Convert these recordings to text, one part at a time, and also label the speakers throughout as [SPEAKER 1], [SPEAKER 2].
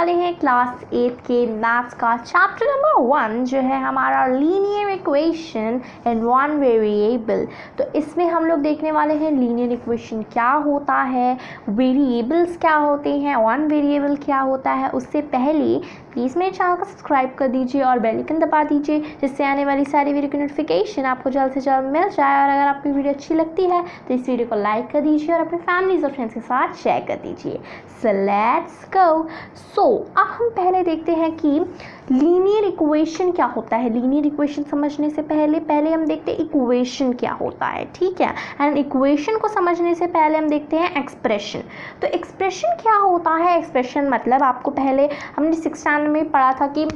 [SPEAKER 1] वाले हैं क्लास 8 के मैथ्स का चैप्टर नंबर 1 जो है हमारा linear equation in one variable. तो इसमें हम लोग देखने वाले हैं लीनियर इक्वेशन क्या होता है, वेरिएबल्स क्या होते हैं, वन वेरिएबल क्या होता है। उससे पहले प्लीज़ मेरे चैनल को सब्सक्राइब कर दीजिए और बेल आइकन दबा दीजिए जिससे आने वाली सारी वीडियो की नोटिफिकेशन आपको जल्द से जल्द मिल जाए। और अगर आपकी वीडियो अच्छी लगती है तो इस वीडियो को लाइक कर दीजिए और अपने फैमिलीज और फ्रेंड्स के साथ शेयर कर दीजिए। So let's go. सो अब हम पहले देखते हैं कि लीनियर इक्वेशन क्या होता है। लीनियर इक्वेशन समझने से पहले हम देखते हैं इक्वेशन क्या होता है, ठीक है। एंड इक्वेशन को समझने से पहले हम देखते हैं एक्सप्रेशन। तो एक्सप्रेशन क्या होता है, एक्सप्रेशन मतलब आपको पहले हमने 6th स्टैंडर्ड में पढ़ा था कि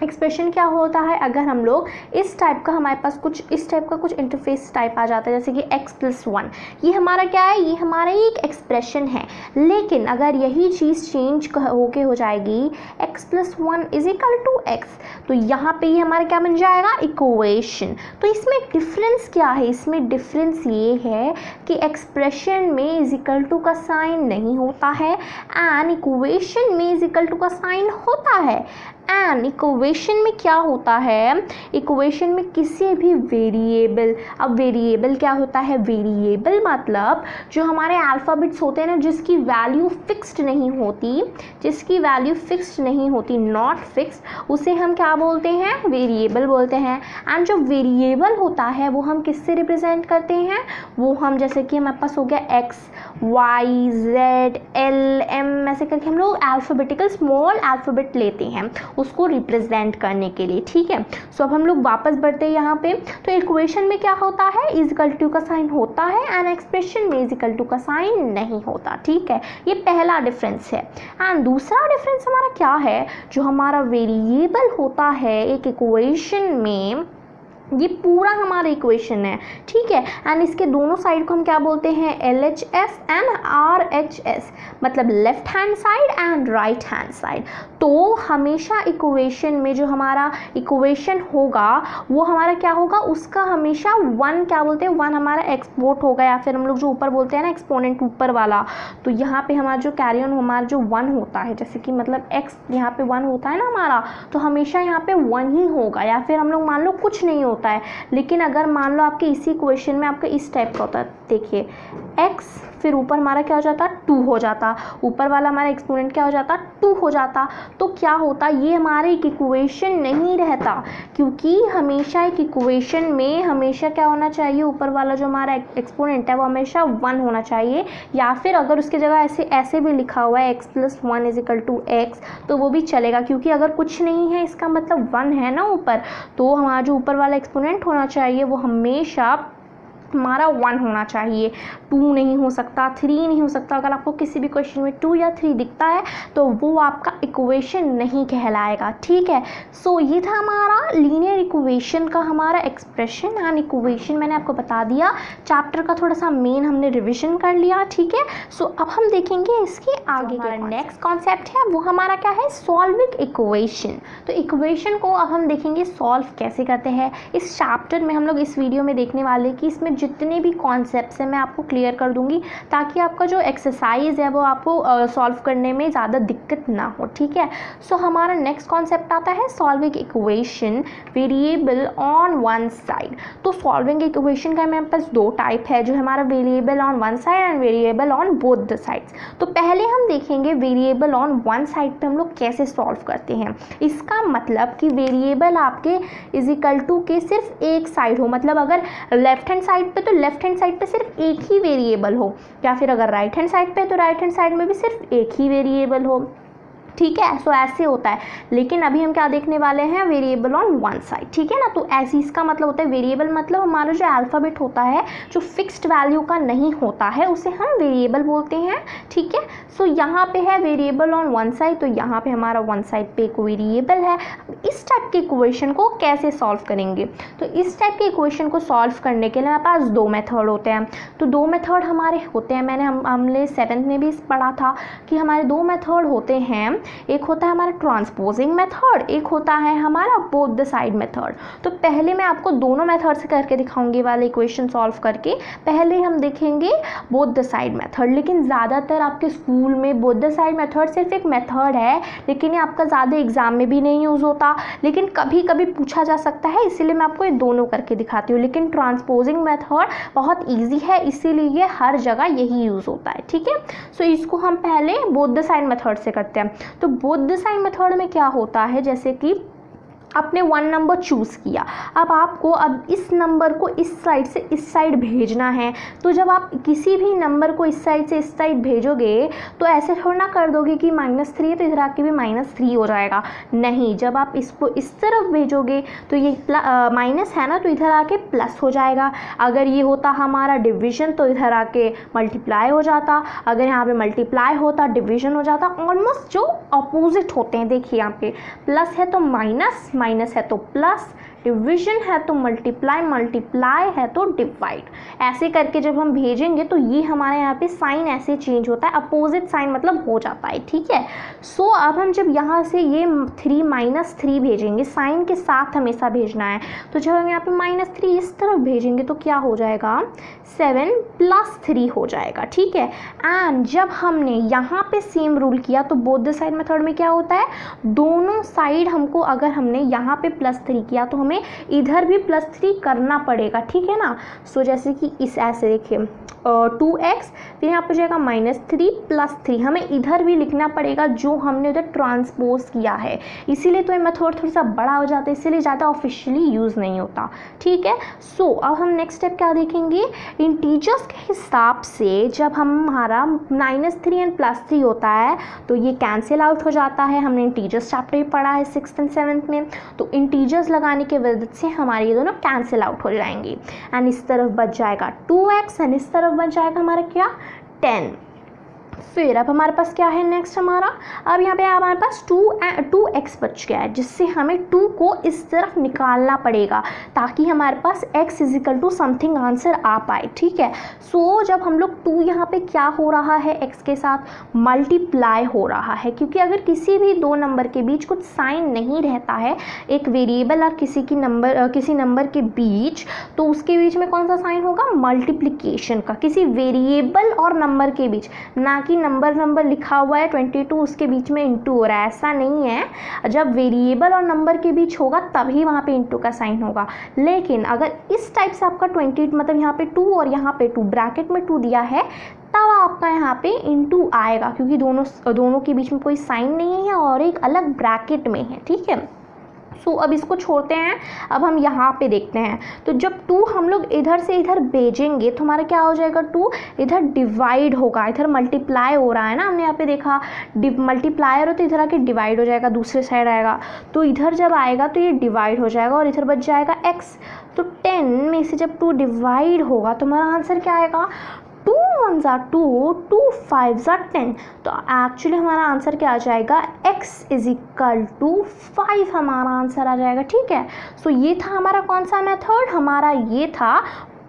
[SPEAKER 1] एक्सप्रेशन क्या होता है। अगर हम लोग इस टाइप का हमारे पास कुछ इस टाइप का कुछ इंटरफेस टाइप आ जाता है जैसे कि x+1, ये हमारा क्या है, ये हमारा एक एक्सप्रेशन है। लेकिन अगर यही चीज़ चेंज होके हो जाएगी x+1 = x, तो यहाँ पे ये हमारा क्या बन जाएगा, इक्वेशन। तो इसमें डिफरेंस क्या है, इसमें डिफरेंस ये है कि एक्सप्रेशन में = का साइन नहीं होता है एंड इक्वेशन में = का साइन होता है। एंड इक्वेशन में क्या होता है, इक्वेशन में किसी भी वेरिएबल, अब वेरिएबल क्या होता है, वेरिएबल मतलब जो हमारे अल्फ़ाबेट्स होते हैं ना जिसकी वैल्यू फिक्स्ड नहीं होती, जिसकी वैल्यू फिक्स्ड नहीं होती, नॉट फिक्स्ड, उसे हम क्या बोलते हैं, वेरिएबल बोलते हैं। एंड जो वेरिएबल होता है वो हम किससे रिप्रेजेंट करते हैं, वो हम जैसे कि हमारे पास हो गया x, y, z, l, m ऐसे करके हम लोग अल्फ़ाबेटिकल स्मॉल अल्फ़ाबेट लेते हैं उसको रिप्रेजेंट करने के लिए, ठीक है। सो अब हम लोग वापस बढ़ते हैं यहाँ पे। तो इक्वेशन में क्या होता है, = का साइन होता है एंड एक्सप्रेशन में = का साइन नहीं होता, ठीक है। ये पहला डिफरेंस है। एंड दूसरा डिफरेंस हमारा क्या है, जो हमारा वेरिएबल होता है एक इक्वेशन में, ये पूरा हमारा इक्वेशन है, ठीक है। एंड इसके दोनों साइड को हम क्या बोलते हैं, LHS एंड RHS, मतलब left hand side and right hand side. तो हमेशा इक्वेशन में जो हमारा इक्वेशन होगा वो हमारा क्या होगा, उसका हमेशा 1 क्या बोलते हैं, 1 हमारा एक्सपोर्ट होगा, या फिर हम लोग जो ऊपर बोलते हैं ना एक्सपोनेंट ऊपर वाला। तो यहाँ पे हमारा जो कैरी ऑन हमारा जो 1 होता है, जैसे कि मतलब x यहाँ पे 1 होता है ना हमारा, तो हमेशा यहाँ पे 1 ही होगा। या फिर हम लोग मान लो कुछ नहीं होता है, लेकिन अगर मान लो आपके इसी इक्वेशन में आपका इस टाइप का होता है, देखिए x फिर ऊपर हमारा क्या हो जाता, 2 हो जाता, ऊपर वाला हमारा एक्सपोनेंट क्या हो जाता, 2 हो जाता। तो क्या होता, ये हमारे एक इक्वेशन नहीं रहता, क्योंकि हमेशा एक इक्वेशन में हमेशा क्या होना चाहिए, ऊपर वाला जो हमारा एक्सपोनेंट है वो हमेशा 1 होना चाहिए। या फिर अगर उसकी जगह ऐसे भी लिखा हुआ है x+1 = x, तो वो भी चलेगा, क्योंकि अगर कुछ नहीं है इसका मतलब 1 है ना ऊपर, तो हमारा जो ऊपर वाला एक्सपोनेंट होना चाहिए वो हमेशा हमारा 1 होना चाहिए, 2 नहीं हो सकता, 3 नहीं हो सकता। अगर आपको किसी भी क्वेश्चन में 2 या 3 दिखता है तो वो आपका इक्वेशन नहीं कहलाएगा, ठीक है। सो ये था हमारा लीनियर इक्वेशन का हमारा एक्सप्रेशन एंड इक्वेशन, मैंने आपको बता दिया। चैप्टर का थोड़ा सा मेन हमने रिविजन कर लिया, ठीक है। सो अब हम देखेंगे इसके आगे का नेक्स्ट कॉन्सेप्ट है, वो हमारा क्या है, सॉल्विंग इक्वेशन। तो इक्वेशन को अब हम देखेंगे सॉल्व कैसे करते हैं। इस चैप्टर में हम लोग इस वीडियो में देखने वाले कि इसमें जितने भी कॉन्सेप्ट्स हैं मैं आपको क्लियर कर दूंगी, ताकि आपका जो एक्सरसाइज है वो आपको सॉल्व करने में ज़्यादा दिक्कत ना हो, ठीक है। सो हमारा नेक्स्ट कॉन्सेप्ट आता है solving equation variable on one side. तो सॉल्विंग इक्वेशन का मेरे पास 2 टाइप है, जो हमारा variable on one side and variable on both the sides. तो पहले हम देखेंगे वेरिएबल ऑन वन साइड पे हम लोग कैसे सॉल्व करते हैं। इसका मतलब कि वेरिएबल आपके = के सिर्फ एक साइड हो, मतलब अगर लेफ्ट हैंड साइड पे तो लेफ्ट हैंड साइड पे सिर्फ एक ही वेरिएबल हो, या फिर अगर राइट हैंड साइड पे तो राइट हैंड साइड में भी सिर्फ एक ही वेरिएबल हो, ठीक है। सो ऐसे होता है। लेकिन अभी हम क्या देखने वाले हैं, वेरिएबल ऑन वन साइड, ठीक है ना। तो ऐसे इसका मतलब होता है, वेरिएबल मतलब हमारा जो अल्फ़ाबेट होता है जो फिक्स्ड वैल्यू का नहीं होता है उसे हम वेरिएबल बोलते हैं, ठीक है। सो यहाँ पे है वेरिएबल ऑन वन साइड, तो यहाँ पे हमारा वन साइड पे एक वेरिएबल है। इस टाइप के इक्वेशन को कैसे सॉल्व करेंगे, तो इस टाइप के इक्वेशन को सॉल्व करने के लिए हमारे पास 2 मेथड होते हैं। तो 2 मेथड हमारे होते हैं, हमने 7th में भी पढ़ा था कि हमारे 2 मेथड होते हैं। एक होता है हमारा ट्रांसपोजिंग मेथड, एक होता है हमारा बोथ द साइड मेथड। तो पहले मैं आपको दोनों मेथड से करके दिखाऊंगी वाले इक्वेशन सॉल्व करके। पहले हम देखेंगे बोथ द साइड मेथड, लेकिन ज़्यादातर आपके स्कूल में बोथ द साइड मेथड सिर्फ एक मेथड है, लेकिन ये आपका ज़्यादा एग्जाम में भी नहीं यूज़ होता, लेकिन कभी कभी पूछा जा सकता है, इसीलिए मैं आपको ये दोनों करके दिखाती हूँ। लेकिन ट्रांसपोजिंग मेथड बहुत ईजी है, इसीलिए हर जगह यही यूज़ होता है, ठीक है। सो इसको हम पहले बोथ द साइड मेथड से करते हैं। तो बोथ द साइड मेथड में क्या होता है, जैसे कि आपने 1 नंबर चूज़ किया, अब आपको अब इस नंबर को इस साइड से इस साइड भेजना है। तो जब आप किसी भी नंबर को इस साइड से इस साइड भेजोगे तो ऐसे थोड़ा ना कर दोगे कि -3 है तो इधर आके भी -3 हो जाएगा, नहीं। जब आप इसको इस तरफ भेजोगे तो ये माइनस है ना, तो इधर आके प्लस हो जाएगा। अगर ये होता हमारा डिवीजन तो इधर आके मल्टीप्लाई हो जाता, अगर यहाँ पे मल्टीप्लाई होता डिवीजन हो जाता। ऑलमोस्ट जो अपोजिट होते हैं, देखिए यहाँ पे प्लस है तो माइनस, माइनस है तो प्लस, डिवीजन है तो मल्टीप्लाई, मल्टीप्लाई है तो डिवाइड। ऐसे करके जब हम भेजेंगे तो ये हमारे यहाँ पे साइन ऐसे चेंज होता है, अपोजिट साइन मतलब हो जाता है, ठीक है। सो अब हम जब यहाँ से ये 3 -3 भेजेंगे, साइन के साथ हमेशा भेजना है। तो जब हम यहाँ पे -3 इस तरफ भेजेंगे तो क्या हो जाएगा, 7 + 3 हो जाएगा, ठीक है। एंड जब हमने यहाँ पे सेम रूल किया तो बोथ द साइड मेथड में क्या होता है, दोनों साइड हमको अगर हमने यहाँ पे +3 किया तो हमें इधर भी +3 करना पड़ेगा, ठीक है ना। सो जैसे कि इस ऐसे देखिए 2x, फिर यहाँ पर जाएगा -3 + 3, हमें इधर भी लिखना पड़ेगा जो हमने उधर ट्रांसपोज किया है, इसीलिए तो ये मेथड थोड़ा सा बड़ा हो जाता है, इसीलिए ज़्यादा ऑफिशियली यूज़ नहीं होता, ठीक है। सो अब हम नेक्स्ट स्टेप क्या देखेंगे, इंटीजर्स के हिसाब से जब हमारा -3 एंड +3 होता है तो ये कैंसिल आउट हो जाता है। हमने इंटीजर्स चैप्टर भी पढ़ा है 6th and 7th में, तो इंटीजर्स लगाने के वजह से हमारे ये दोनों कैंसिल आउट हो जाएंगे। एंड इस तरफ बच जाएगा 2x एंड इस तरफ बच जाएगा हमारा क्या, 10। फिर अब हमारे पास क्या है नेक्स्ट हमारा, अब यहाँ पे हमारे पास 2x बच गया है, जिससे हमें 2 को इस तरफ निकालना पड़ेगा ताकि हमारे पास x = समथिंग आंसर आ पाए, ठीक है। सो जब हम लोग 2 यहाँ पे क्या हो रहा है, x के साथ मल्टीप्लाई हो रहा है, क्योंकि अगर किसी भी दो नंबर के बीच कुछ साइन नहीं रहता है, एक वेरिएबल और किसी नंबर के बीच, तो उसके बीच में कौन सा साइन होगा, मल्टीप्लिकेशन का, किसी वेरिएबल और नंबर के बीच, ना कि नंबर लिखा हुआ है 22 उसके बीच में इंटू हो रहा है, ऐसा नहीं है। जब वेरिएबल और नंबर के बीच होगा तभी वहाँ पे इंटू का साइन होगा। लेकिन अगर इस टाइप से आपका 20 मतलब यहाँ पे 2 और यहाँ पे 2 ब्रैकेट में 2 दिया है, तब आपका यहाँ पे इंटू आएगा, क्योंकि दोनों के बीच में कोई साइन नहीं है और एक अलग ब्रैकेट में है, ठीक है। सो अब इसको छोड़ते हैं, अब हम यहाँ पे देखते हैं। तो जब 2 हम लोग इधर से इधर भेजेंगे तो हमारा क्या हो जाएगा, 2 इधर डिवाइड होगा, इधर मल्टीप्लाई हो रहा है ना, हमने यहाँ पे देखा मल्टीप्लायर हो तो इधर आके डिवाइड हो जाएगा, दूसरे साइड आएगा, तो इधर जब आएगा तो ये डिवाइड हो जाएगा और इधर बच जाएगा x। तो 10 में से जब 2 डिवाइड होगा तो हमारा आंसर क्या आएगा, 2 1s are 2, 2 5s are 10। तो एक्चुअली हमारा आंसर क्या आ जाएगा, x = 5 हमारा आंसर आ जाएगा, ठीक है। सो ये था हमारा कौन सा मेथड, हमारा ये था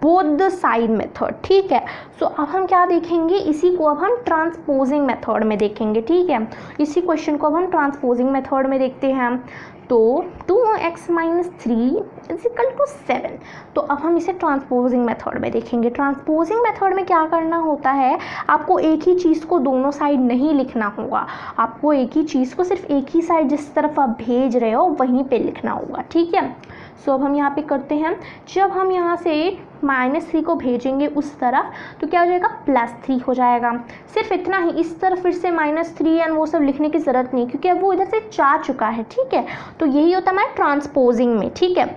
[SPEAKER 1] बोथ द साइड मेथड, ठीक है। सो अब हम क्या देखेंगे, इसी को अब हम ट्रांसपोजिंग मेथड में देखेंगे, ठीक है। इसी क्वेश्चन को अब हम ट्रांसपोजिंग मेथड में देखते हैं। तो 2x - 3 = 7। तो अब हम इसे ट्रांसपोजिंग मेथड में देखेंगे। ट्रांसपोजिंग मेथड में क्या करना होता है, आपको एक ही चीज़ को दोनों साइड नहीं लिखना होगा, आपको एक ही चीज़ को सिर्फ एक ही साइड जिस तरफ आप भेज रहे हो वहीं पे लिखना होगा, ठीक है। सो अब हम यहाँ पे करते हैं, जब हम यहाँ से -3 को भेजेंगे उस तरफ तो क्या हो जाएगा, +3 हो जाएगा। सिर्फ इतना ही, इस तरफ फिर से -3 एंड वो सब लिखने की ज़रूरत नहीं, क्योंकि अब वो इधर से जा चुका है, ठीक है। तो यही होता है हमारे ट्रांसपोजिंग में, ठीक है।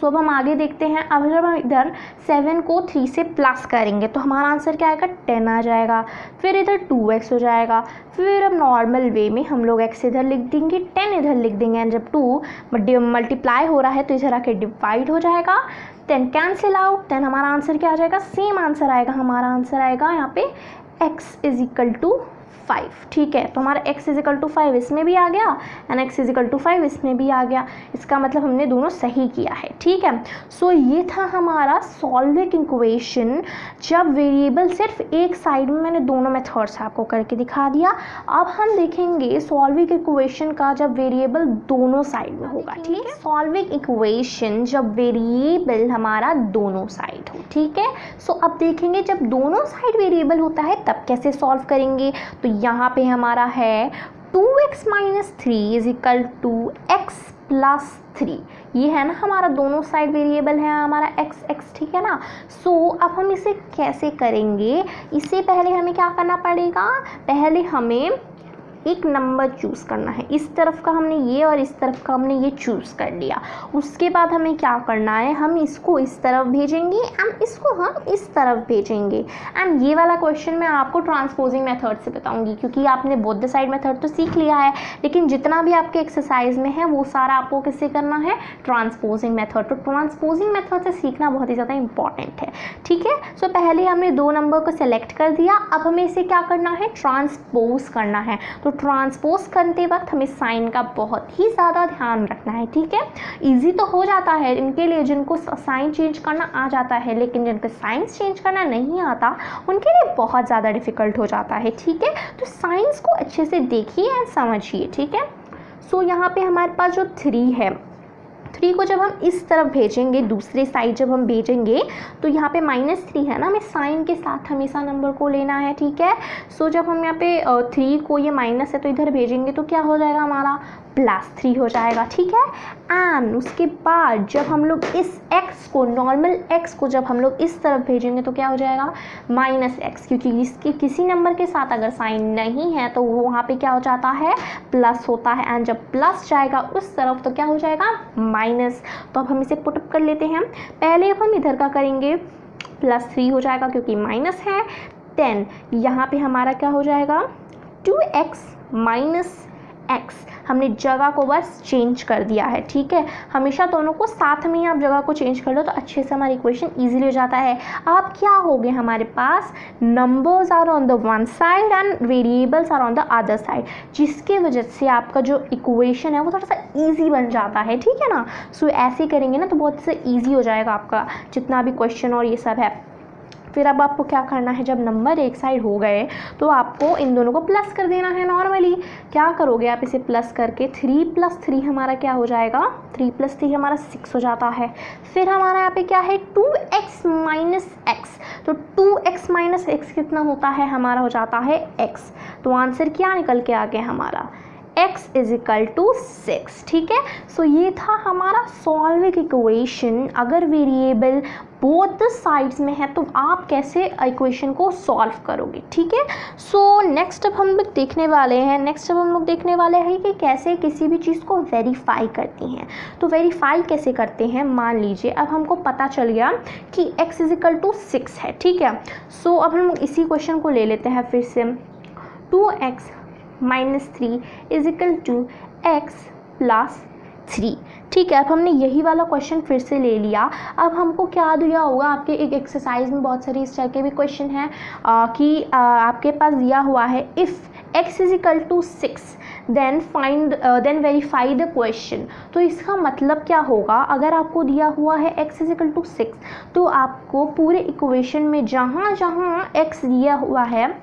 [SPEAKER 1] सो अब हम आगे देखते हैं। अब जब हम इधर 7 को 3 से प्लस करेंगे तो हमारा आंसर क्या आएगा, 10 आ जाएगा। फिर इधर 2x हो जाएगा। फिर अब नॉर्मल वे में हम लोग x इधर लिख देंगे, 10 इधर लिख देंगे, एंड जब 2 मल्टीप्लाई हो रहा है तो इधर आके डिवाइड हो जाएगा, 10 कैंसिल आउट, 10 हमारा आंसर क्या आ जाएगा, सेम आंसर आएगा, हमारा आंसर आएगा यहाँ पे x = 5, ठीक है। तो हमारा x इज इक्वल टू 5 इसमें भी आ गया and x is equal to 5 इसमें भी आ गया। इसका मतलब हमने दोनों सही किया है, ठीक है। सो ये था हमारा सॉल्विंग इक्वेशन जब वेरिएबल सिर्फ एक साइड में, मैंने दोनों मेथड्स आपको करके दिखा दिया। अब हम देखेंगे सॉल्विंग इक्वेशन का जब वेरिएबल दोनों साइड में होगा, ठीक है। सॉल्विंग इक्वेशन जब वेरिएबल हमारा दोनों साइड हो, ठीक है। सो अब देखेंगे जब दोनों साइड वेरिएबल होता है तब कैसे सॉल्व करेंगे। तो यहाँ पे हमारा है 2x minus 3 is equal to x plus 3, ये है ना हमारा दोनों साइड वेरिएबल है हमारा x, ठीक है ना। सो अब हम इसे कैसे करेंगे, इससे पहले हमें क्या करना पड़ेगा, पहले हमें एक नंबर चूज़ करना है। इस तरफ का हमने ये और इस तरफ का हमने ये चूज़ कर लिया। उसके बाद हमें क्या करना है, हम इसको इस तरफ भेजेंगे एंड इसको हम इस तरफ भेजेंगे। एंड ये वाला क्वेश्चन मैं आपको ट्रांसपोजिंग मेथड से बताऊंगी, क्योंकि आपने बोथ द साइड मेथड तो सीख लिया है, लेकिन जितना भी आपके एक्सरसाइज में है वो सारा आपको किससे करना है, ट्रांसपोजिंग मेथड। तो ट्रांसपोजिंग मेथड से सीखना बहुत ही ज़्यादा इंपॉर्टेंट है, ठीक है। सो पहले हमने 2 नंबर को सेलेक्ट कर दिया, अब हमें इसे क्या करना है, ट्रांसपोज करना है। तो ट्रांसपोज करते वक्त हमें साइन का बहुत ही ज़्यादा ध्यान रखना है, ठीक है। इजी तो हो जाता है इनके लिए जिनको साइन चेंज करना आ जाता है, लेकिन जिनको साइंस चेंज करना नहीं आता उनके लिए बहुत ज़्यादा डिफ़िकल्ट हो जाता है, ठीक है। तो साइंस को अच्छे से देखिए एंड समझिए, ठीक है। सो यहाँ पे हमारे पास जो 3 है, 3 को जब हम इस तरफ भेजेंगे, दूसरे साइड जब हम भेजेंगे तो यहाँ पे -3 है ना, हमें साइन के साथ हमेशा नंबर को लेना है, ठीक है। सो जब हम यहाँ पे 3 को, ये माइनस है तो इधर भेजेंगे तो क्या हो जाएगा हमारा, +3 हो जाएगा, ठीक है। एंड उसके बाद जब हम लोग इस x को, नॉर्मल x को जब हम लोग इस तरफ भेजेंगे तो क्या हो जाएगा, -x, क्योंकि इसके किसी नंबर के साथ अगर साइन नहीं है तो वो वहाँ पे क्या हो जाता है, प्लस होता है। एंड जब प्लस जाएगा उस तरफ तो क्या हो जाएगा, माइनस। तो अब हम इसे पुटअप कर लेते हैं। पहले अब हम इधर का करेंगे, +3 हो जाएगा क्योंकि माइनस है। 10 यहाँ पे हमारा क्या हो जाएगा, 2x माइनस x, हमने जगह को बस चेंज कर दिया है, ठीक है। हमेशा दोनों को साथ में ही आप जगह को चेंज कर लो तो अच्छे से हमारा इक्वेशन इजीली हो जाता है। अब क्या हो गया हमारे पास, numbers are on the one side and variables are on the other side, जिसके वजह से आपका जो इक्वेशन है वो थोड़ा सा ईजी बन जाता है, ठीक है ना। सो ऐसे करेंगे ना तो बहुत से ईजी हो जाएगा आपका जितना भी क्वेश्चन और ये सब है। फिर अब आपको क्या करना है, जब नंबर एक साइड हो गए तो आपको इन दोनों को प्लस कर देना है। नॉर्मली क्या करोगे आप, इसे प्लस करके 3 + 3 हमारा क्या हो जाएगा, 3 + 3 हमारा 6 हो जाता है। फिर हमारा यहाँ पे क्या है, 2x माइनस x, तो 2x माइनस x कितना होता है, हमारा हो जाता है x। तो आंसर क्या निकल के आ गया हमारा, x इज इक्वल टू 6, ठीक है। सो ये था हमारा सॉल्विंग इक्वेशन। अगर वेरिएबल बोथ साइड्स में है तो आप कैसे इक्वेशन को सॉल्व करोगे, ठीक है। सो नेक्स्ट अब हम लोग देखने वाले हैं कि कैसे किसी भी चीज़ को वेरीफाई करती हैं। तो वेरीफाई कैसे करते हैं, मान लीजिए अब हमको पता चल गया कि x इज इक्वल टू 6 है, ठीक है। सो अब हम इसी क्वेश्चन को ले लेते हैं फिर से, 2x minus 3 is equal to x plus 3, ठीक है। अब हमने यही वाला क्वेश्चन फिर से ले लिया। अब हमको क्या दिया होगा, आपके एक एक्सरसाइज में बहुत सारे इस तरह के भी क्वेश्चन हैं कि आपके पास दिया हुआ है, if x is equal to 6 then verify the question. तो इसका मतलब क्या होगा, अगर आपको दिया हुआ है x इज इक्वल टू 6 तो आपको पूरे इक्वेशन में जहाँ जहाँ x दिया हुआ है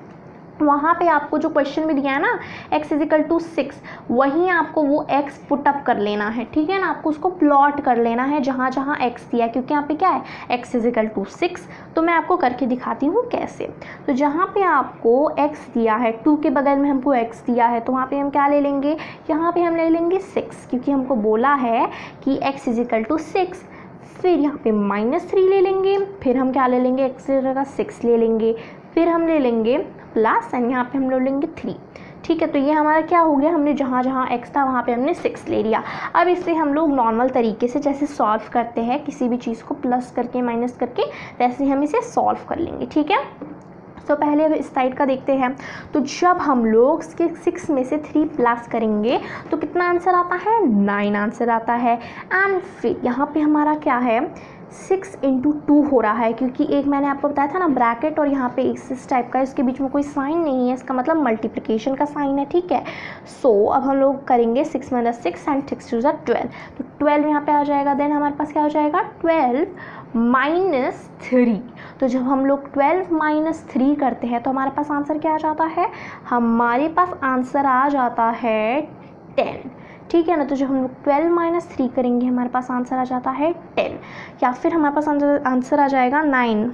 [SPEAKER 1] वहाँ पे आपको जो क्वेश्चन में दिया है ना x इज इक्वल टू 6, वहीं आपको वो x पुटअप कर लेना है, ठीक है ना। आपको उसको प्लॉट कर लेना है जहाँ जहाँ x दिया है, क्योंकि यहाँ पे क्या है, x इज इक्वल टू 6। तो मैं आपको करके दिखाती हूँ कैसे। तो जहाँ पे आपको x दिया है, 2 के बगल में हमको x दिया है, तो वहाँ पे हम क्या ले लेंगे, यहाँ पे हम ले लेंगे 6, क्योंकि हमको बोला है कि x इज इक्वल टू 6। फिर यहाँ पे -3 ले लेंगे, फिर हम क्या ले लेंगे, x की जगह 6 ले लेंगे, फिर हम ले लेंगे प्लस एंड यहाँ पे हम ले लेंगे 3, ठीक है। तो ये हमारा क्या हो गया, हमने जहाँ जहाँ x था वहाँ पे हमने 6 ले लिया। अब इसे हम लोग नॉर्मल तरीके से जैसे सॉल्व करते हैं किसी भी चीज़ को प्लस करके माइनस करके, वैसे हम इसे सॉल्व कर लेंगे, ठीक है। तो पहले अब इस साइड का देखते हैं। तो जब हम लोग इसके 6 में से 3 प्लस करेंगे तो कितना आंसर आता है, 9 आंसर आता है। एंड फिर यहाँ पे हमारा क्या है, 6 × 2 हो रहा है, क्योंकि एक मैंने आपको बताया था ना ब्रैकेट और यहाँ पे इस टाइप का, इसके बीच में कोई साइन नहीं है, इसका मतलब मल्टीप्लिकेशन का साइन है, ठीक है। सो अब हम लोग करेंगे 6 - 6 एंड 6 × 2 = 12, तो 12 यहाँ पे आ जाएगा। देन हमारे पास क्या हो जाएगा, 12 - 3। तो जब हम लोग 12 - 3 करते हैं तो हमारे पास आंसर क्या आ जाता है, हमारे पास आंसर आ जाता है 10, ठीक है ना। तो जब हम लोग 12 - 3 करेंगे हमारे पास आंसर आ जाता है 10, या फिर हमारे पास आंसर आ जाएगा 9,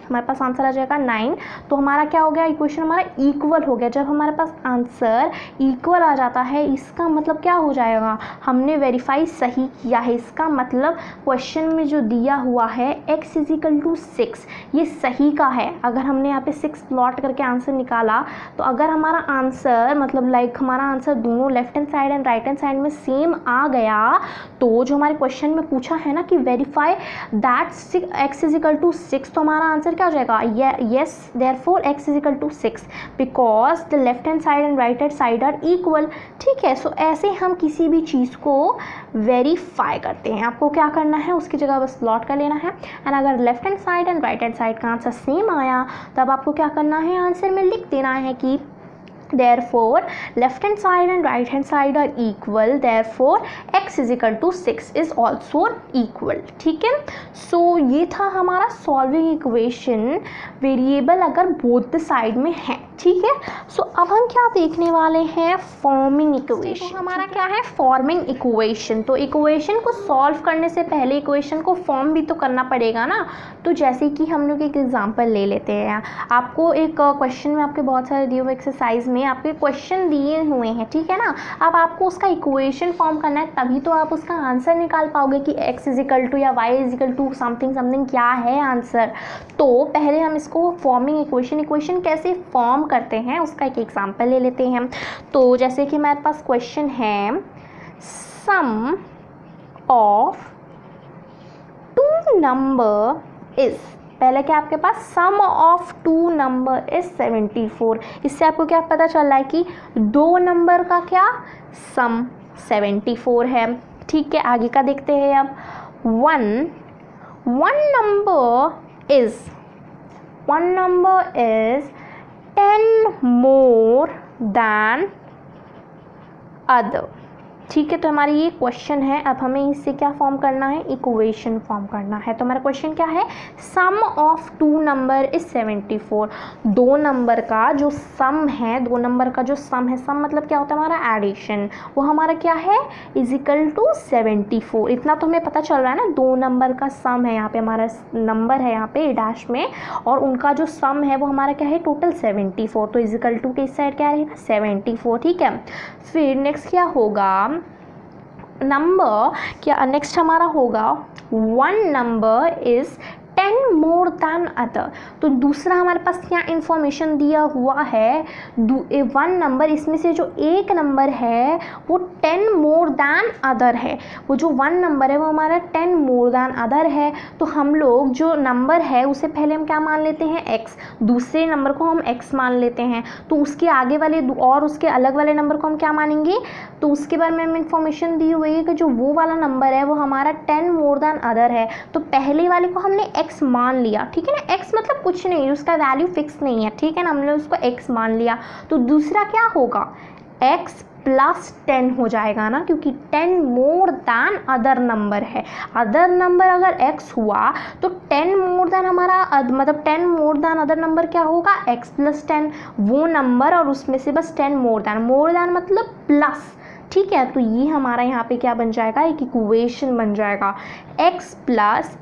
[SPEAKER 1] हमारे पास आंसर आ जाएगा 9। तो हमारा क्या हो गया, इक्वेशन हमारा इक्वल हो गया। जब हमारे पास आंसर इक्वल आ जाता है इसका मतलब क्या हो जाएगा, हमने वेरीफाई सही किया है। इसका मतलब क्वेश्चन में जो दिया हुआ है x = 6 ये सही का है। अगर हमने यहाँ पे 6 प्लॉट करके आंसर निकाला तो अगर हमारा आंसर मतलब लाइक हमारा आंसर दोनों left hand side and right hand side में सेम आ गया, तो जो हमारे क्वेश्चन में पूछा है ना कि वेरीफाई दैट x = 6, तो हमारा आंसर क्या हो जाएगा, yes therefore x = 6 because the left hand side and right hand side are equal, ठीक है। सो ऐसे हम किसी भी चीज़ को वेरीफाई करते हैं। आपको क्या करना है, उसकी जगह बस प्लॉट कर लेना है, एंड अगर left hand side and right hand side का आंसर सेम आया तब आपको क्या करना है, आंसर में लिख देना है कि therefore left hand side and right hand side are equal, therefore x = 6 is also equal, ठीक है। सो ये था हमारा सॉल्विंग इक्वेशन वेरिएबल अगर बोथ साइड में है, ठीक है। सो अब हम क्या देखने वाले हैं, फॉर्मिंग इक्वेशन। तो हमारा क्या है, फॉर्मिंग इक्वेशन। तो इक्वेशन को सॉल्व करने से पहले इक्वेशन को फॉर्म भी तो करना पड़ेगा ना। तो जैसे कि हम लोग एक एग्जांपल ले लेते हैं, आपको एक क्वेश्चन में आपके बहुत सारे दिए हुए एक्सरसाइज में आपके क्वेश्चन दिए हुए हैं, ठीक है ना। अब आपको उसका इक्वेशन फॉर्म करना है, तभी तो आप उसका आंसर निकाल पाओगे कि x = या y = समथिंग क्या है आंसर। तो पहले हम इसको फॉर्मिंग इक्वेशन कैसे फॉर्म करते हैं उसका एक एग्जांपल ले लेते हैं। तो जैसे कि मेरे पास क्वेश्चन है, सम ऑफ 2 नंबर इज, पहले क्या आपके पास सम ऑफ 2 नंबर इज 74। इससे आपको क्या पता चल रहा है कि 2 नंबर का क्या सम 74 है, ठीक है। आगे का देखते हैं अब, one number is 10 more than other, ठीक है। तो हमारी ये क्वेश्चन है, अब हमें इससे क्या फॉर्म करना है, इक्वेशन फॉर्म करना है। तो हमारा क्वेश्चन क्या है, सम ऑफ 2 नंबर इज 74। 2 नंबर का जो सम है, 2 नंबर का जो सम है, सम मतलब क्या होता है हमारा एडिशन, वो हमारा क्या है = 74। इतना तो हमें पता चल रहा है ना, 2 नंबर का सम है, यहाँ पे हमारा नंबर है यहाँ पे डैश में, और उनका जो सम है वो हमारा क्या है टोटल 74। तो = के इस साइड क्या रहेगा 74, ठीक है। फिर नेक्स्ट क्या होगा, नंबर क्या नेक्स्ट हमारा होगा, 1 number is 10 more than other। तो दूसरा हमारे पास क्या इन्फॉर्मेशन दिया हुआ है, 1 नंबर, इसमें से जो एक नंबर है वो 10 more than other है। वो जो 1 नंबर है वो हमारा 10 more than other है। तो हम लोग जो नंबर है उसे पहले हम क्या मान लेते हैं, x, दूसरे नंबर को हम x मान लेते हैं। तो उसके आगे वाले और उसके अलग वाले नंबर को हम क्या मानेंगे, तो उसके बारे में हमें इन्फॉर्मेशन दी हुई है कि जो वो वाला नंबर है वो हमारा 10 more than other है। तो पहले वाले को हमने x मान लिया, ठीक है ना। x मतलब कुछ नहीं, उसका वैल्यू फिक्स नहीं है, ठीक है ना, हमने उसको x मान लिया। तो दूसरा क्या होगा, x + 10 हो जाएगा ना, क्योंकि 10 more than अदर नंबर है। अदर नंबर अगर x हुआ तो 10 more than हमारा मतलब 10 more than अदर नंबर क्या होगा, x + 10, वो नंबर और उसमें से बस 10 more than मतलब प्लस, ठीक है। तो ये हमारा यहाँ पे क्या बन जाएगा, एक इक्वेशन बन जाएगा, x + 10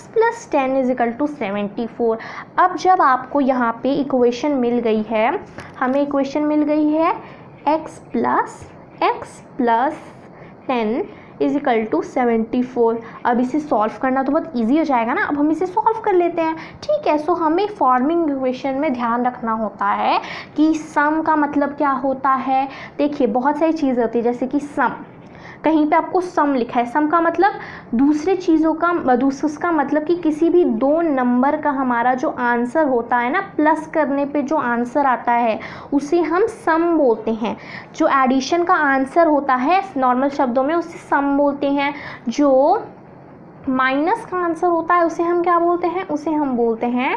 [SPEAKER 1] = 74। अब जब आपको यहाँ पे इक्वेशन मिल गई है, हमें इक्वेशन मिल गई है x + 10 = 74। अब इसे सॉल्व करना तो बहुत इजी हो जाएगा ना। अब हम इसे सॉल्व कर लेते हैं, ठीक है। सो हमें फॉर्मिंग इक्वेशन में ध्यान रखना होता है कि सम का मतलब क्या होता है। देखिए बहुत सारी चीज़ें होती है, जैसे कि सम कहीं पे आपको सम लिखा है, सम का मतलब दूसरे चीज़ों का उसका मतलब कि किसी भी दो नंबर का हमारा जो आंसर होता है ना, प्लस करने पे जो आंसर आता है उसे हम सम बोलते हैं। जो एडिशन का आंसर होता है नॉर्मल शब्दों में उसे सम बोलते हैं। जो माइनस का आंसर होता है उसे हम क्या बोलते हैं, उसे हम बोलते हैं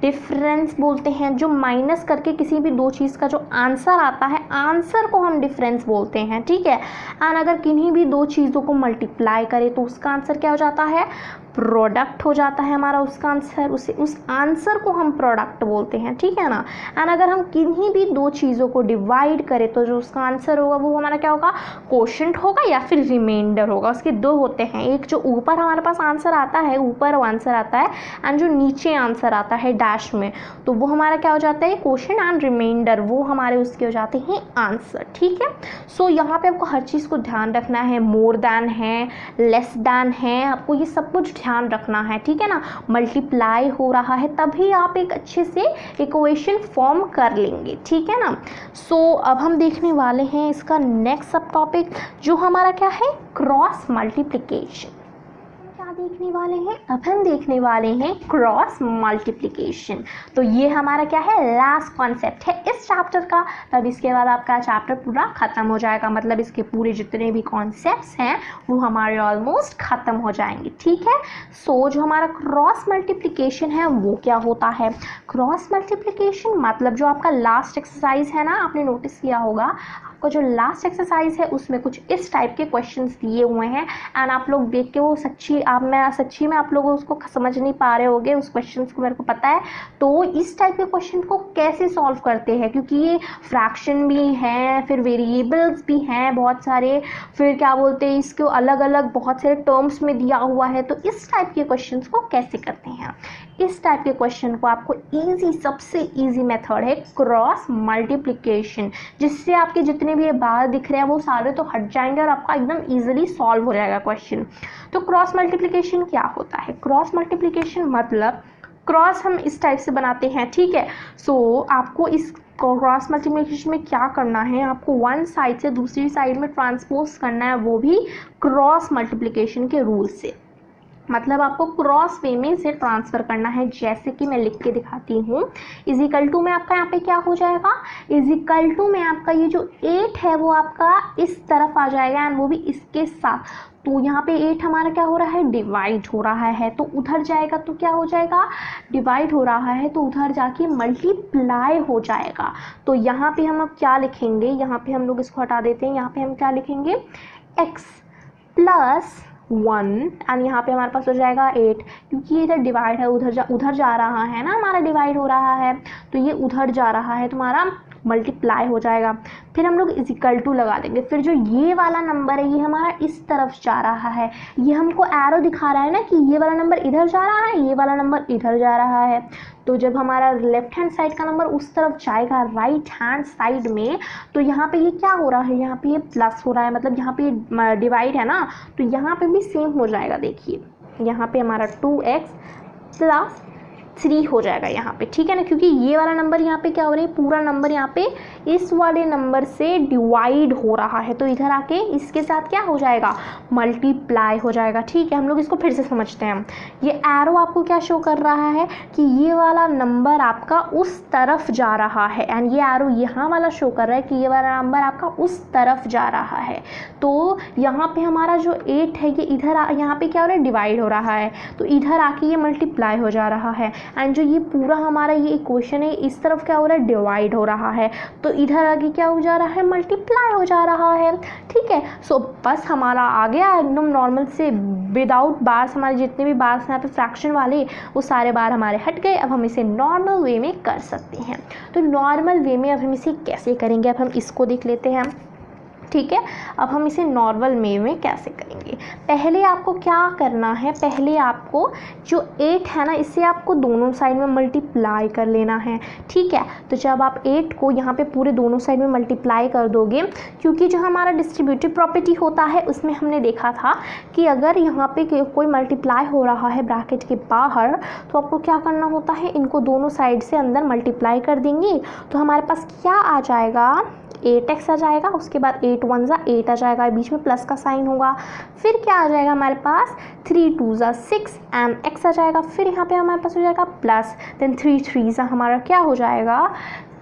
[SPEAKER 1] डिफरेंस बोलते हैं। जो माइनस करके किसी भी दो चीज़ का जो आंसर आता है, आंसर को हम डिफरेंस बोलते हैं, ठीक है। एंड अगर किन्हीं भी दो चीज़ों को मल्टीप्लाई करें तो उसका आंसर क्या हो जाता है, प्रोडक्ट हो जाता है हमारा उसका आंसर, उस आंसर को हम प्रोडक्ट बोलते हैं, ठीक है ना। एंड अगर हम किन्हीं भी दो चीज़ों को डिवाइड करें तो जो उसका आंसर होगा वो हमारा क्या होगा, कोशेंट होगा या फिर रिमाइंडर होगा। उसके दो होते हैं, एक जो ऊपर हमारे पास आंसर आता है, ऊपर आंसर आता है, एंड जो नीचे आंसर आता है डैश में, तो वो हमारा क्या हो जाता है, कोशेंट एंड रिमाइंडर, वो हमारे उसके हो जाते हैं आंसर, ठीक है। सो यहाँ पे आपको हर चीज़ को ध्यान रखना है, मोर देन है, लेस देन है, आपको ये सब कुछ ध्यान रखना है, ठीक है ना। मल्टीप्लाई हो रहा है तभी आप एक अच्छे से इक्वेशन फॉर्म कर लेंगे, ठीक है ना। सो अब हम देखने वाले हैं इसका नेक्स्ट सब टॉपिक, जो हमारा क्या है, क्रॉस मल्टीप्लिकेशन। देखने वाले हैं, अब हम देखने वाले हैं क्रॉस मल्टीप्लिकेशन। तो ये हमारा क्या है, लास्ट कॉन्सेप्ट है इस चैप्टर का। तब इसके बाद आपका चैप्टर पूरा खत्म हो जाएगा, मतलब इसके पूरे जितने भी कॉन्सेप्ट्स हैं वो हमारे ऑलमोस्ट खत्म हो जाएंगे, ठीक है। सो जो हमारा क्रॉस मल्टीप्लिकेशन है वो क्या होता है, क्रॉस मल्टीप्लिकेशन मतलब जो आपका लास्ट एक्सरसाइज है ना, आपने नोटिस किया होगा आपका जो लास्ट एक्सरसाइज है उसमें कुछ इस टाइप के क्वेश्चंस दिए हुए हैं, एंड आप लोग देख के वो सच्ची में आप लोग उसको समझ नहीं पा रहे होगे उस क्वेश्चंस को, मेरे को पता है। तो इस टाइप के क्वेश्चन को कैसे सॉल्व करते हैं, क्योंकि ये फ्रैक्शन भी हैं, फिर वेरिएबल्स भी हैं बहुत सारे, फिर क्या बोलते हैं इसको अलग अलग बहुत सारे टर्म्स में दिया हुआ है। तो इस टाइप के क्वेश्चंस को कैसे करते हैं, इस टाइप के क्वेश्चन को आपको ईजी, सबसे ईजी मेथड है क्रॉस मल्टीप्लिकेशन, जिससे आपके जितने भी ये बार दिख रहे हैं वो सारे तो हट जाएंगे और आपका एकदम ईजिली सॉल्व हो जाएगा क्वेश्चन। तो क्रॉस मल्टीप्लिकेशन क्या होता है, क्रॉस मल्टीप्लिकेशन मतलब क्रॉस हम इस टाइप से बनाते हैं, ठीक है। सो आपको इस क्रॉस मल्टीप्लिकेशन में क्या करना है, आपको वन साइड से दूसरी साइड में ट्रांसपोज करना है, वो भी क्रॉस मल्टीप्लिकेशन के रूल से। मतलब आपको क्रॉस वे में इसे ट्रांसफ़र करना है, जैसे कि मैं लिख के दिखाती हूँ। इजिकल टू में आपका यहाँ पे क्या हो जाएगा, इजिकल टू में आपका ये जो 8 है वो आपका इस तरफ आ जाएगा, एंड वो भी इसके साथ। तो यहाँ पे 8 हमारा क्या हो रहा है, डिवाइड हो रहा है, तो उधर जाएगा तो क्या हो जाएगा, डिवाइड हो रहा है तो उधर जाके मल्टीप्लाई हो जाएगा। तो यहाँ पे हम अब क्या लिखेंगे, यहाँ पे हम लोग इसको हटा देते हैं, यहाँ पे हम क्या लिखेंगे, x प्लस 1, एंड यहाँ पे हमारे पास हो जाएगा 8, क्योंकि ये इधर डिवाइड है, उधर जा रहा है ना, हमारा डिवाइड हो रहा है, तो ये उधर जा रहा है, तुम्हारा मल्टीप्लाई हो जाएगा। फिर हम लोग इजिकल टू लगा देंगे, फिर जो ये वाला नंबर है ये हमारा इस तरफ जा रहा है, ये हमको एरो दिखा रहा है ना कि ये वाला नंबर इधर जा रहा है, ये वाला नंबर इधर जा रहा है। तो जब हमारा लेफ्ट हैंड साइड का नंबर उस तरफ जाएगा राइट हैंड साइड में, तो यहाँ पे ये क्या हो रहा है, यहाँ पे ये प्लस हो रहा है, मतलब यहाँ पे डिवाइड है ना, तो यहाँ पे भी सेम हो जाएगा। देखिए यहाँ पे हमारा 2x प्लस 3 हो जाएगा यहाँ पे, ठीक है ना, क्योंकि ये वाला नंबर यहाँ पे क्या हो रहा है, पूरा नंबर यहाँ पे इस वाले नंबर से डिवाइड हो रहा है, तो इधर आके इसके साथ क्या हो जाएगा, मल्टीप्लाई हो जाएगा, ठीक है। हम लोग इसको फिर से समझते हैं। ये एरो आपको क्या शो कर रहा है कि ये वाला नंबर आपका उस तरफ जा रहा है, एंड ये एरो यहाँ वाला शो कर रहा है कि ये वाला नंबर आपका उस तरफ जा रहा है। तो यहाँ पे हमारा जो 8 है ये इधर यहाँ पे क्या हो रहा है, डिवाइड हो रहा है, तो इधर आके ये मल्टीप्लाई हो जा रहा है, एंड जो ये पूरा हमारा ये इक्वेशन है इस तरफ क्या हो रहा है, डिवाइड हो रहा है, तो इधर आगे क्या हो जा रहा है, मल्टीप्लाई हो जा रहा है, ठीक है। सो बस हमारा आ गया एकदम नॉर्मल से, विदाउट बार्स, हमारे जितने भी बार्स यहाँ पे फ्रैक्शन वाले वो सारे बार हमारे हट गए। अब हम इसे नॉर्मल वे में कर सकते हैं। तो नॉर्मल वे में अब हम इसे कैसे करेंगे, अब हम इसको देख लेते हैं, ठीक है। अब हम इसे नॉर्मल वे में कैसे करेंगे, पहले आपको क्या करना है, पहले आपको जो 8 है ना इसे आपको दोनों साइड में मल्टीप्लाई कर लेना है, ठीक है। तो जब आप 8 को यहाँ पे पूरे दोनों साइड में मल्टीप्लाई कर दोगे, क्योंकि जो हमारा डिस्ट्रीब्यूटिव प्रॉपर्टी होता है उसमें हमने देखा था कि अगर यहाँ पे कोई मल्टीप्लाई हो रहा है ब्रैकेट के बाहर, तो आपको क्या करना होता है, इनको दोनों साइड से अंदर मल्टीप्लाई कर देंगे, तो हमारे पास क्या आ जाएगा, 8x आ जाएगा, उसके बाद 8 8 1 ज़ा 8 आ जाएगा, बीच में प्लस का साइन होगा। फिर क्या आ जाएगा हमारे पास 3 2 ज़ा 6 एम एक्स आ जाएगा। फिर यहाँ पे हमारे पास हो जाएगा प्लस, देन 3 3 ज़ा हमारा क्या हो जाएगा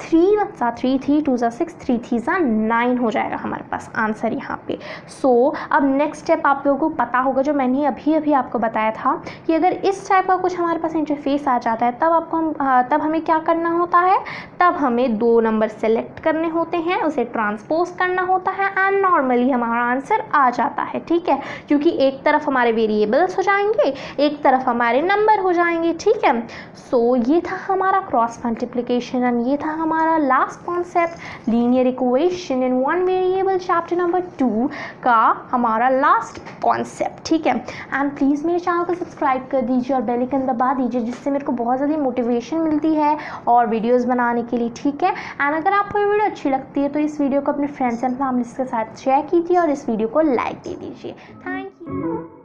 [SPEAKER 1] 3 1 ज़ा 3 3 2 ज़ा 6 3 3 ज़ा 9 हो जाएगा हमारे पास आंसर यहाँ पे। सो अब नेक्स्ट स्टेप आप लोगों को पता होगा जो मैंने अभी आपको बताया था कि अगर इस टाइप का कुछ हमारे पास इंटरफेस आ जाता है तब हमें क्या करना होता है, तब हमें 2 नंबर सेलेक्ट करने होते हैं, उसे ट्रांसपोज करना होता है एंड नॉर्मली हमारा आंसर आ जाता है। ठीक है, क्योंकि एक तरफ हमारे वेरिएबल्स हो जाएंगे, एक तरफ हमारे नंबर हो जाएंगे। ठीक है, सो ये था हमारा क्रॉस मल्टीप्लिकेशन एंड ये था हमारा last concept linear equation in one variable chapter number 2 का हमारा लास्ट कॉन्सेप्ट। ठीक है, एंड प्लीज़ मेरे चैनल को सब्सक्राइब कर दीजिए और बेल आइकन दबा दीजिए, जिससे मेरे को बहुत ज़्यादा मोटिवेशन मिलती है और वीडियोस बनाने के लिए। ठीक है, एंड अगर आपको ये वीडियो अच्छी लगती है तो इस वीडियो को अपने फ्रेंड्स एंड फैमिली के साथ शेयर कीजिए और इस वीडियो को लाइक दे दीजिए। Thank you.